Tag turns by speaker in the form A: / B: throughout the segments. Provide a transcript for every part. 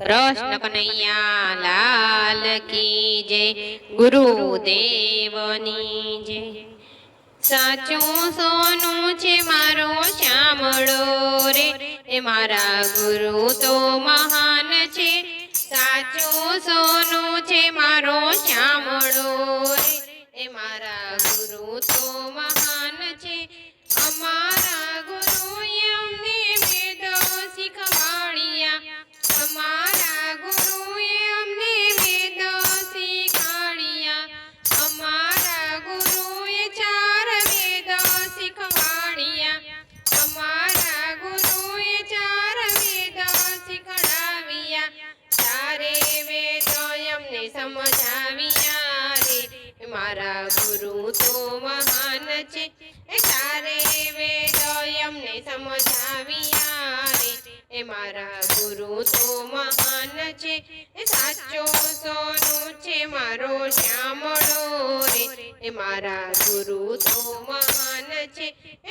A: कृष्ण कन्हैया लाल की जय। गुरुदेवनी जय। साचू सोनू छे मारो श्यामळो रे, ए मारा गुरु तो महान छे। साचू सोनू छे मारो श्यामळो रे, ए मारा गुरु तो महान छे। अमारा गुरुए अमने वेदो शिखवाड़िया, अमारा गुरुए अमने वेदो शिखाड़िया। अमारा गुरुए चार वेदो शिखवाड़िया, अमारा गुरुए चार वेदो शिखडाविया। चारे वेदो अमने समझाविया रे, मारा गुरु तो महान छे। चारे वेदो अमने समझाविया रे, ए मारा गुरु तो महान छे। साचो सोनू छे मारो श्यामळो रे, ए मारा गुरु तो महान छे।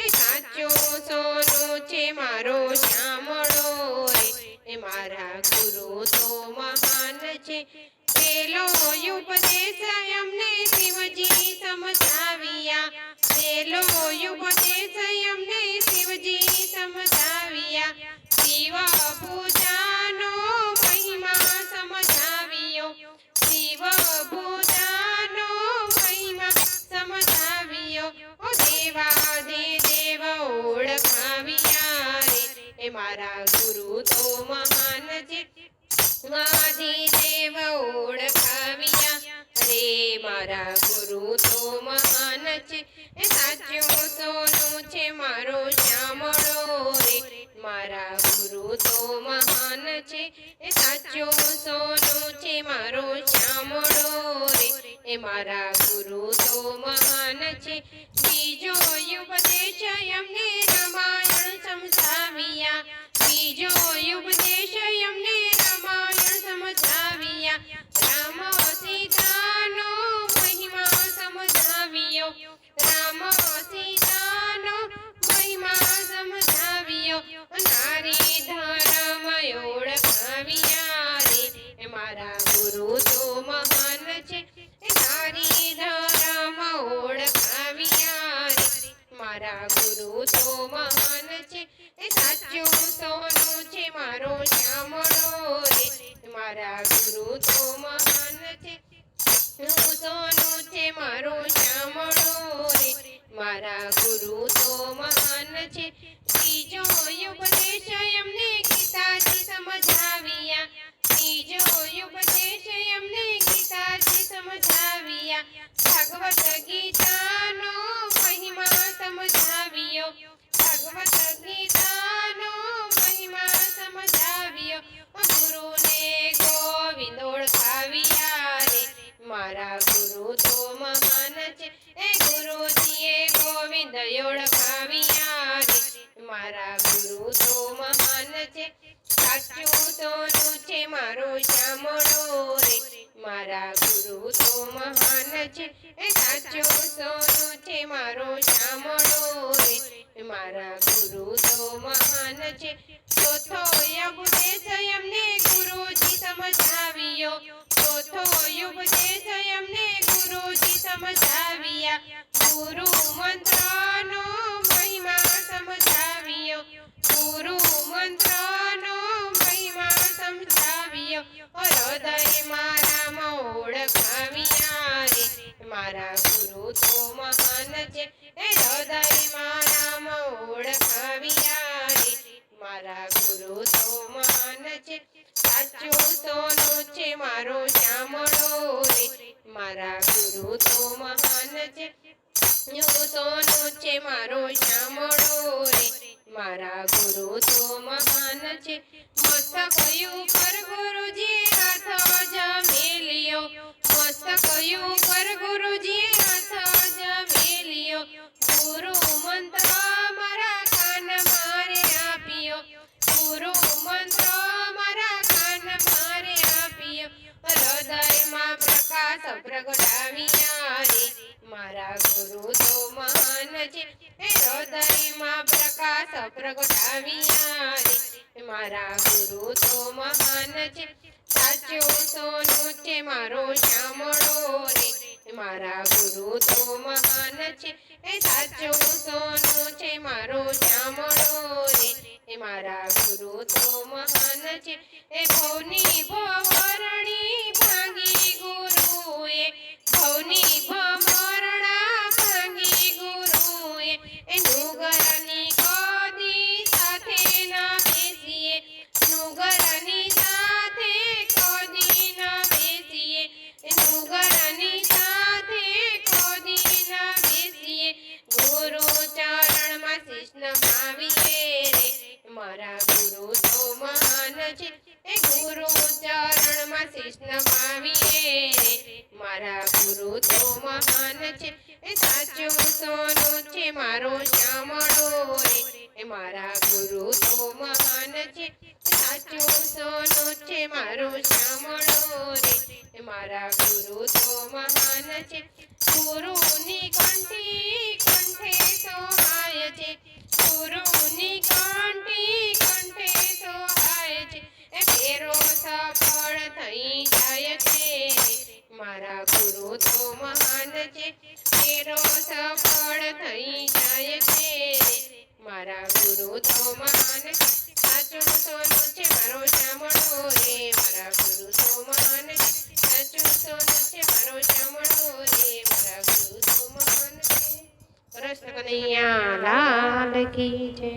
A: साचो सोनू छे मारो श्यामळो रे, ए मारा गुरु तो महान छे। पेलो उपदेश अमने शिवजी समझाविया, पेलो उपदेश अमने शिवजी समझाविया। शिव पूजानो महिमा समझावियो, शिव पूजानो महिमा समझावियो। ओ देवाधिदेव ओळखाविया रे, ए मारा गुरु तो महान छे। आदिदेव ओळखाविया रे, मारा गुरु तो महान छे। साचो सोनू छे मारो श्यामळो रे, मारा गुरु तो महान छे। साचो सोनू छे मारो श्यामळो रे, ए मारा गुरु तो महान छे। बीजो उपदेश अमने रामायण समझाविया, बीजो उपदेश अमने रामायण समझाविया। राम सीतानो महिमा समझावियो, राम सीतानो महिमा समझावियो। नारी धर्म ओळखाविया रे, ए मारा गुरु तो महान छे। नारी धर्म ओळखाविया रे, मारा गुरु तो महान छे। साचो सोनू छे मारो श्यामळो रे, मारा गुरु तो महान छे। सोनू छे मारो श्यामळो रे, मारा गुरु तो महान छे। तीजो उपदेश अमने गीताजी समझाविया, तीजो उपदेश अमने गीताजी समझाविया। भगवत गीतानो महिमा समझावियो, भगवत गीतानो महिमा समझावियो। गुरुने गोविंद ओळखाविया रे, मारा गुरु तो महान छे। गुरुजीए गोविंद ओळखाविया रे, मारा गुरु तो महान छे। साचो सोनू छे मारो श्यामळो रे, मारा गुरु तो महान छे। साचो सोनू छे मारो श्यामळो रे, मारा गुरु तो महान छे। चौथो उपदेश अमने गुरुजी समझावियो, चौथो उपदेश अमने गुरुजी समझाविया। गुरु मंत्रनो महिमा समझावियो, गुरु मंत्रनो महिमा समझावियो। हृदय मारा ओळखाविया रे, मारा गुरु तो महान छे। हृदय मारा ओळखाविया रे, मारा गुरु तो महान छे। साचो सोनू छे मारो श्यामळो रे, मारा गुरु तो महान छे। सोनू छे मारो श्यामळो रे, मारा गुरु तो महान छे। मस्तक ऊपर गुरुजी हाथ जमेलियो, मस्तक ऊपर गुरुजी हाथ जमेलियो। गुरु मंत्र मारा कान मारे आपियो, गुरु मंत्र मारा कान मारे आपियो। हृदय मां प्रकाश प्रगटाविया रे, मारा गुरु तो महान छे। એ હૃદયમાં પ્રકાશ પ્રગટાવ્યા રે મારા ગુરુ તો મહાન છે સાચું સોનું છે મારો શ્યામળો રે મારા ગુરુ તો મહાન છે એ સાચું સોનું છે મારો શ્યામળો રે મારા ગુરુ તો મહાન છે એ ભવની ભવરણી ભાંગી ગુરુએ ભવની ભવરણા ભાંગી ગુરુએ એ નુગરની કદી સાથે ના બેસીએ નુગરની સાથે કદી ના બેસીએ નુગરની સાથે કદી ના બેસીએ ગુરુ ચરણમાં શીશ નમાવીએ રે મારા ગુરુ તો મહાન છે એ ગુરુ ચરણમાં શીશ નમાવીએ રે મારા ગુરુ તો મહાન છે એ સાચું સોનું છે મારો શ્યામળો રે એ મારા ગુરુ તો મહાન છે સાચું સોનું છે મારો શ્યામળો રે એ મારા ગુરુ તો મહાન છે ગુરુની કંઠી કંઠે સોહાય છે ગુરુની કંઠી કંઠે સોહાય છે એ ફેરો સફળ થઈ જાય છે મારા ગુરુ તો મહાન છે ફેરો સફળ થઈ જાય છે મારા ગુરુ તો મહાન છે સાચું સોનું છે મારો શ્યામળો રે મારા ગુરુ તો મહાન છે સાચું સોનું છે મારો શ્યામળો રે મારા ગુરુ તો મહાન છે કૃષ્ણ કનૈયા લાલ કી જય